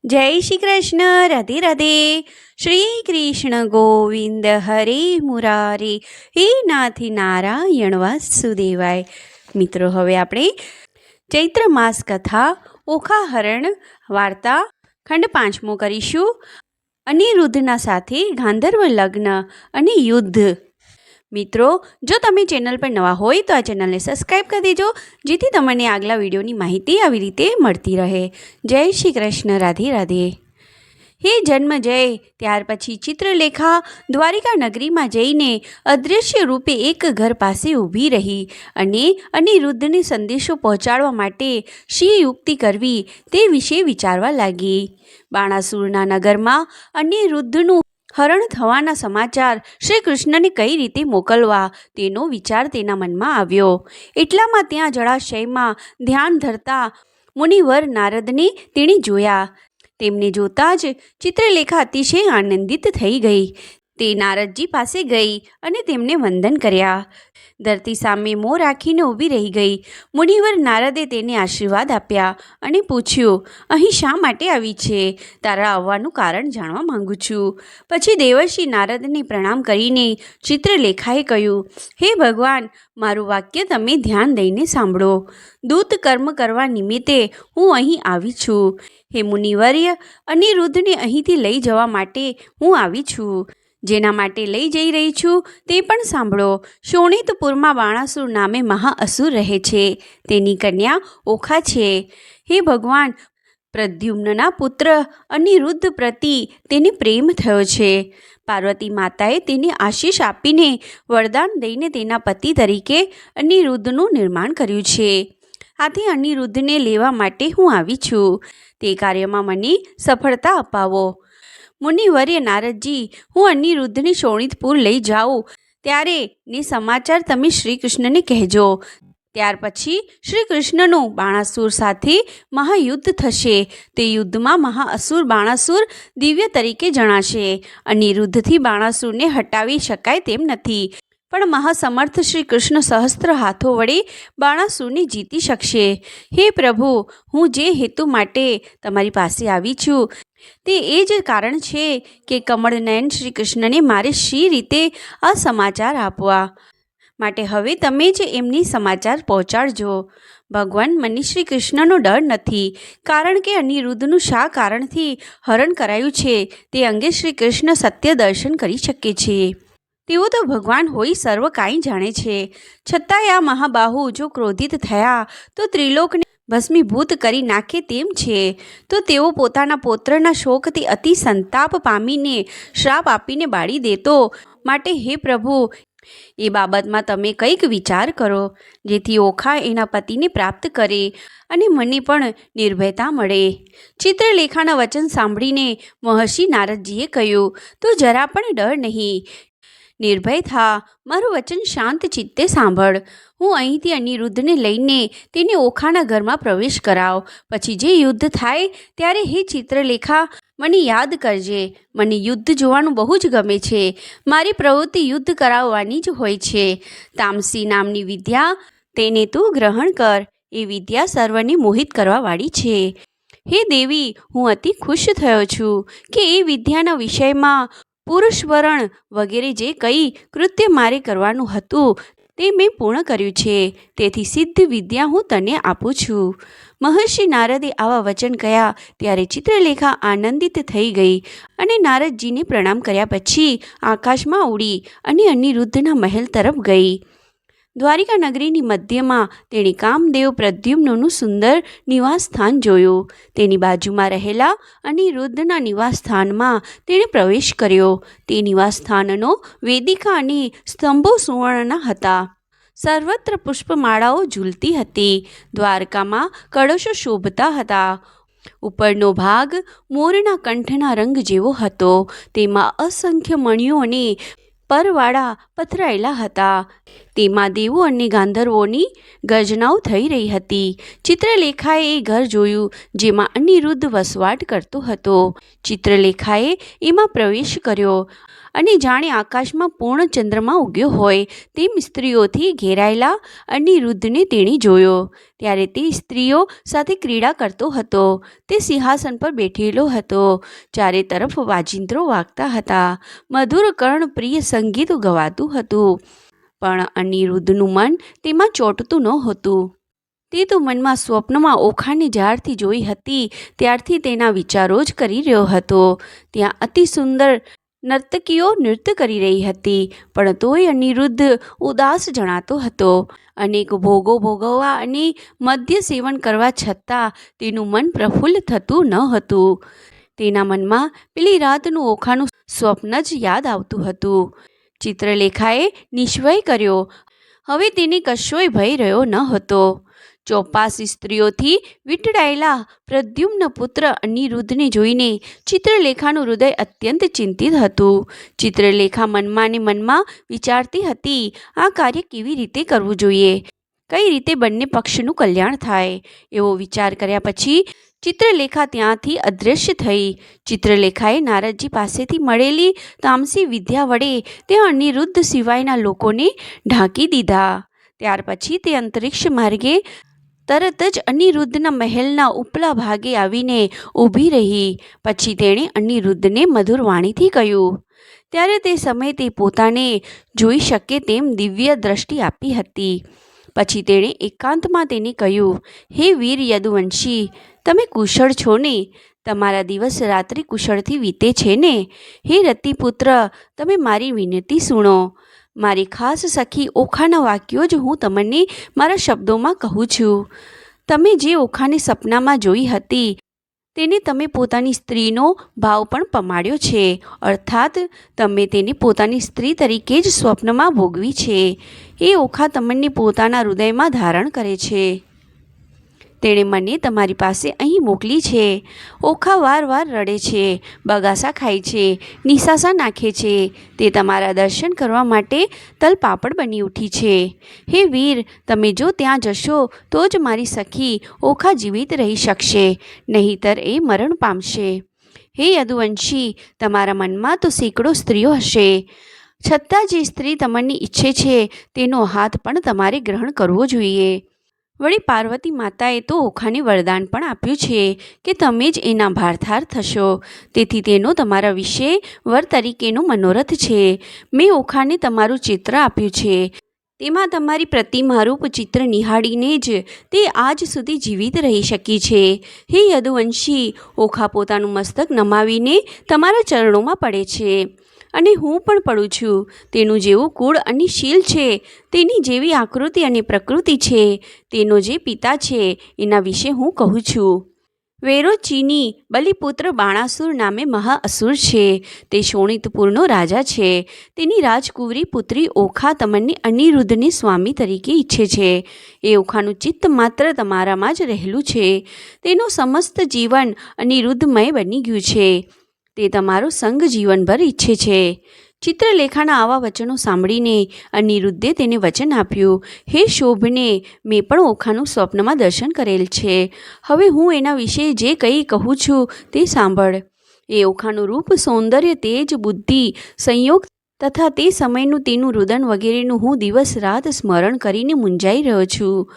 જય શ્રી કૃષ્ણ. રાધે રાધે. શ્રી કૃષ્ણ ગોવિંદ હરે મુરારે, હે નાથી નારાયણ વાસુદેવાય. મિત્રો, હવે આપણે ચૈત્ર માસ કથા ઓખાહરણ વાર્તા ખંડ 5મો કરીશું. અનિરુદ્ધના સાથે ગાંધર્વ લગ્ન અને યુદ્ધ. મિત્રો, જો તમે ચેનલ પર નવા હોય તો આ ચેનલને સબસ્ક્રાઈબ કરી દેજો, જેથી તમને આગલા વિડીયોની માહિતી આવી રીતે મળતી રહે. જય શ્રી કૃષ્ણ. રાધે રાધે. હે જન્મ જય. ત્યાર પછી ચિત્રલેખા દ્વારિકા નગરીમાં જઈને અદૃશ્ય રૂપે એક ઘર પાસે ઊભી રહી અને અનિરુદ્ધને સંદેશો પહોંચાડવા માટે શી યુક્તિ કરવી તે વિશે વિચારવા લાગી. બાણાસુરના નગરમાં અનિરુદ્ધનું હરણ થવાના સમાચાર શ્રી કૃષ્ણને કઈ રીતે મોકલવા તેનો વિચાર તેના મનમાં આવ્યો. એટલામાં ત્યાં જળાશયમાં ધ્યાન ધરતા મુનિવર નારદને તેણે જોયા. તેમને જોતાં જ ચિત્રલેખા અતિશય આનંદિત થઈ ગઈ. તે નારદજી પાસે ગઈ અને તેમને વંદન કર્યા. ધરતી સામે મોં રાખીને ઊભી રહી ગઈ. મુનિવર નારદે તેને આશીર્વાદ આપ્યા અને પૂછ્યું, અહીં શા માટે આવી છે? તારા આવવાનું કારણ જાણવા માંગુ છું. પછી દેવર્ષિ નારદને પ્રણામ કરીને ચિત્રલેખાએ કહ્યું, હે ભગવાન, મારું વાક્ય તમે ધ્યાન દઈને સાંભળો. દૂત કર્મ કરવા નિમિત્તે હું અહીં આવી છું. હે મુનિવર્ય, અનિરુદ્ધને અહીંથી લઈ જવા માટે હું આવી છું. જેના માટે લઈ જઈ રહી છું તે પણ સાંભળો. શોણિતપુરમાં બાણાસુર નામે મહાઅસુર રહે છે. તેની કન્યા ઓખા છે. હે ભગવાન, પ્રદ્યુમ્નના પુત્ર અનિરુદ્ધ પ્રતિ તેને પ્રેમ થયો છે. પાર્વતી માતાએ તેને આશીષ આપીને વરદાન દઈને તેના પતિ તરીકે અનિરુદ્ધનું નિર્માણ કર્યું છે. આથી અનિરુદ્ધને લેવા માટે હું આવી છું. તે કાર્યમાં મને સફળતા અપાવો. મુનિવર્ય નારદજી, હું અનિરુદ્ધને શોણિતપુર લઈ જાઉં ત્યારે ને સમાચાર તમે શ્રી કૃષ્ણને કહેજો. ત્યાર પછી શ્રી કૃષ્ણનું બાણાસુર સાથે મહાયુદ્ધ થશે. તે યુદ્ધમાં મહાઅસુર બાણાસુર દિવ્ય તરીકે જણાશે. અનિરુદ્ધથી બાણાસુરને હટાવી શકાય તેમ નથી, પણ મહાસમર્થ શ્રી કૃષ્ણ સહસ્ત્ર હાથો વડે બાણાસુરને જીતી શકશે. હે પ્રભુ, હું જે હેતુ માટે તમારી પાસે આવી છું તે એ જ કારણ છે કે કમળનયન શ્રી કૃષ્ણને મારે શી રીતે આ સમાચાર આપવા. માટે હવે તમે જ એમની સમાચાર પહોંચાડજો. ભગવાન, મને શ્રી કૃષ્ણનો ડર નથી, કારણ કે અનિરુદ્ધનું શા કારણથી હરણ કરાયું છે તે અંગે શ્રી કૃષ્ણ સત્ય દર્શન કરી શકે છે. તેઓ તો ભગવાન હોઈ સર્વ કાંઈ જાણે છે. છતાંય આ મહાબાહુ જો ક્રોધિત થયા તો ત્રિલોકને ભસ્મીભૂત કરી નાખે તેમ છે. તો તેઓ પોતાના પૌત્રના શોકથી અતિ સંતાપ પામીને શ્રાપ આપીને બાળી દેતો. માટે હે પ્રભુ, એ બાબતમાં તમે કંઈક વિચાર કરો, જેથી ઓખા એના પતિને પ્રાપ્ત કરે અને મને પણ નિર્ભયતા મળે. ચિત્રલેખાના વચન સાંભળીને મહર્ષિ નારદજીએ કહ્યું, તું જરા પણ ડર નહીં, નિર્ભય થા, મારું વચન શાંત ચિત્તે સાંભળ. હું અહીંથી અનિરુદ્ધને લઈને તેને ઓખાના ઘરમાં પ્રવેશ કરાવ. પછી જે યુદ્ધ થાય ત્યારે હે ચિત્રલેખા, મને યાદ કરજે. મને યુદ્ધ જોવાનું બહુ જ ગમે છે. મારી પ્રવૃત્તિ યુદ્ધ કરાવવાની જ હોય છે. તામસી નામની વિદ્યા, તેને તું ગ્રહણ કર. એ વિદ્યા સર્વને મોહિત કરવાવાળી છે. હે દેવી, હું અતિ ખુશ થયો છું કે એ વિદ્યાના વિષયમાં પુરુષવરણ વગેરે જે કંઈ કૃત્ય મારે કરવાનું હતું તે મેં પૂર્ણ કર્યું છે. તેથી સિદ્ધ વિદ્યા હું તને આપું છું. મહર્ષિ નારદે આવા વચન કહ્યા ત્યારે ચિત્રલેખા આનંદિત થઈ ગઈ અને નારદજીને પ્રણામ કર્યા પછી આકાશમાં ઉડી અને અનિરુદ્ધના મહેલ તરફ ગઈ. દ્વારિકા નગરીની મધ્યમાં તેણે કામદેવ પ્રદ્યુમ્નનું સુંદર નિવાસ સ્થાન જોયું. તેની બાજુમાં રહેલા અનિરુદ્ધના નિવાસ સ્થાનમાં તેણે પ્રવેશ કર્યો. તે નિવાસ સ્થાનનો વેદિકા અને સ્તંભો સુવર્ણના હતા. સર્વત્ર પુષ્પમાળાઓ ઝૂલતી હતી. દ્વારકામાં કળશો શોભતા હતા. ઉપરનો ભાગ મોરના કંઠના રંગ જેવો હતો. તેમાં અસંખ્ય મણિઓ અને પરવાળા પથરાયેલા હતા. તેમાં દેવો અને ગાંધર્વોની ગર્જનાઓ થઈ રહી હતી. ચિત્રલેખાએ એ ઘર જોયું જેમાં અનિરુદ્ધ વસવાટ કરતો હતો. ચિત્રલેખાએ એમાં પ્રવેશ કર્યો અને જાણે આકાશમાં પૂર્ણ ચંદ્રમા ઉગ્યો હોય તેમ સ્ત્રીઓથી ઘેરાયેલા અનિરુદ્ધને તેણે જોયો. ત્યારે તે સ્ત્રીઓ સાથે ક્રીડા કરતો હતો. તે સિંહાસન પર બેઠેલો હતો. ચારે તરફ વાજિંત્રો વાગતા હતા. મધુર કર્ણપ્રિય સંગીત ગવાતું હતું. પણ અનિરુદ્ધનું મન તેમાં ચોંટતું નહોતું. તે તો મનમાં સ્વપ્નમાં ઓખાને જ્યારથી જોઈ હતી ત્યારથી તેના વિચારો જ કરી રહ્યો હતો. ત્યાં અતિ સુંદર નર્તકીઓ નૃત્ય કરી રહી હતી, પણ તોય અનિરુદ્ધ ઉદાસ જણાતો હતો. અનેક ભોગો ભોગવવા અને મદ્ય સેવન કરવા છતાં તેનું મન પ્રફુલ્લ થતું ન હતું. તેના મનમાં પેલી રાતનું ઓખાનું સ્વપ્ન જ યાદ આવતું હતું. ચિત્રલેખાએ નિશ્ચય કર્યો. હવે તેને કશોય ભય રહ્યો ન હતો. 84 સ્ત્રીઓથી વીંટળાયેલા પ્રદ્યુમ્ન પુત્ર અનિરુદ્ધને જોઈને ચિત્રલેખાનું હૃદય અત્યંત ચિંતિત હતું. ચિત્રલેખા મનમાં ને મનમાં વિચારતી હતી, આ કાર્ય કેવી રીતે કરવું જોઈએ, કઈ રીતે બંને પક્ષનું કલ્યાણ થાય. એવો વિચાર કર્યા પછી ચિત્રલેખા ત્યાંથી અદૃશ્ય થઈ. ચિત્રલેખાએ નારદજી પાસેથી મળેલી તામસી વિદ્યા વડે તે અનિરુદ્ધ સિવાયના લોકોને ઢાંકી દીધા. ત્યાર પછી તે અંતરિક્ષ માર્ગે તરત જ અનિરુદ્ધના મહેલના ઉપલા ભાગે આવીને ઊભી રહી. પછી તેણે અનિરુદ્ધને મધુર વાણીથી કહ્યું. ત્યારે તે સમયે તે પોતાને જોઈ શકે તેમ દિવ્ય દ્રષ્ટિ આપી હતી. પછી તેણે એકાંતમાં તેને કહ્યું, હે વીર યદુવંશી, તમે કુશળ છો ને? તમારા દિવસ રાત્રિ કુશળથી વીતે છે ને? હે રતિપુત્ર, તમે મારી વિનંતી સુણો. મારી ખાસ સખી ઓખાના વાક્યો જ હું તમને મારા શબ્દોમાં કહું છું. તમે જે ઓખાને સપનામાં જોઈ હતી તેને તમે પોતાની સ્ત્રીનો ભાવ પણ પમાડ્યો છે, અર્થાત તમે તેને પોતાની સ્ત્રી તરીકે જ સ્વપ્નમાં ભોગવી છે. એ ઓખા તમને પોતાના હૃદયમાં ધારણ કરે છે. તેણે મને તમારી પાસે અહીં મોકલી છે. ઓખા વારવાર રડે છે, બગાસા ખાય છે, નિશાસા નાખે છે. તે તમારા દર્શન કરવા માટે તલપાપડ બની ઉઠી છે. હે વીર, તમે જો ત્યાં જશો તો જ મારી સખી ઓખા જીવિત રહી શકશે, નહીંતર એ મરણ પામશે. હે યદુવંશી, તમારા મનમાં તો સેંકડો સ્ત્રીઓ હશે, છતાં જે સ્ત્રી તમને ઈચ્છે છે તેનો હાથ પણ તમારે ગ્રહણ કરવો જોઈએ. વળી પાર્વતી માતાએ તો ઓખાને વરદાન પણ આપ્યું છે કે તમે જ એના ભારધાર થશો. તેથી તેનો તમારા વિશે વર તરીકેનો મનોરથ છે. મેં ઓખાને તમારું ચિત્ર આપ્યું છે. તેમાં તમારી પ્રતિમારૂપ ચિત્ર નિહાળીને જ તે આજ સુધી જીવિત રહી શકી છે. હે યદુવંશી, ઓખા પોતાનું મસ્તક નમાવીને તમારા ચરણોમાં પડે છે, અને હું પણ પડું છું. તેનું જેવું કુળ અને શીલ છે, તેની જેવી આકૃતિ અને પ્રકૃતિ છે, તેનો જે પિતા છે એના વિશે હું કહું છું. વેરોચીની બલિપુત્ર બાણાસુર નામે મહાઅસુર છે. તે શોણિતપુરનો રાજા છે. તેની રાજકુંવરી પુત્રી ઓખા તમને અનિરુદ્ધને સ્વામી તરીકે ઈચ્છે છે. એ ઓખાનું ચિત્ત માત્ર તમારામાં જ રહેલું છે. તેનું સમસ્ત જીવન અનિરુદ્ધમય બની ગયું છે. તે તમારો સંગ જીવનભર ઈચ્છે છે. ચિત્રલેખાના આવા વચનો સાંભળીને અનિરુદ્ધે તેને વચન આપ્યું, હે શોભને, મેં પણ ઓખાનું સ્વપ્નમાં દર્શન કરેલ છે. હવે હું એના વિશે જે કંઈ કહું છું તે સાંભળ. એ ઓખાનું રૂપ, સૌંદર્ય, તેજ, બુદ્ધિ, સંયોગ તથા તે સમયનું તેનું રુદન વગેરેનું હું દિવસ રાત સ્મરણ કરીને મૂંઝાઈ રહ્યો છું.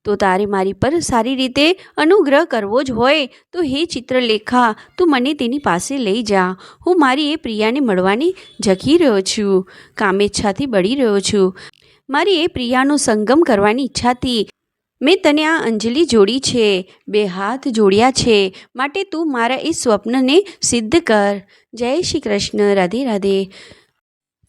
તો તારે મારી પર સારી રીતે અનુગ્રહ કરવો જ હોય તો હે ચિત્રલેખા, તું મને તેની પાસે લઈ જા. હું મારી એ પ્રિયાને મળવાની ઝકી રહ્યો છું, કામેચ્છાથી બળી રહ્યો છું. મારી એ પ્રિયાનો સંગમ કરવાની ઈચ્છાથી મેં તને આ અંજલિ જોડી છે, 2 હાથ જોડ્યા છે. માટે તું મારા એ સ્વપ્નને સિદ્ધ કર. જય શ્રી કૃષ્ણ. રાધે રાધે.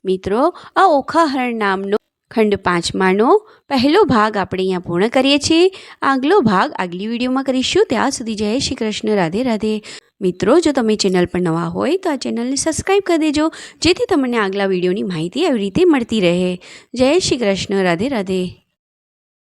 મિત્રો, આ ઓખાહરણ નામનો ખંડ 5માનો પહેલો ભાગ આપણે અહીંયા પૂર્ણ કરીએ છીએ. આગલો ભાગ આગલી વિડીયોમાં કરીશું. ત્યાં સુધી જય શ્રી કૃષ્ણ. રાધે રાધે. મિત્રો, જો તમે ચેનલ પર નવા હોય તો આ ચેનલને સબસ્ક્રાઈબ કરી દેજો, જેથી તમને આગલા વિડીયોની માહિતી આવી રીતે મળતી રહે. જય શ્રી કૃષ્ણ. રાધે રાધે.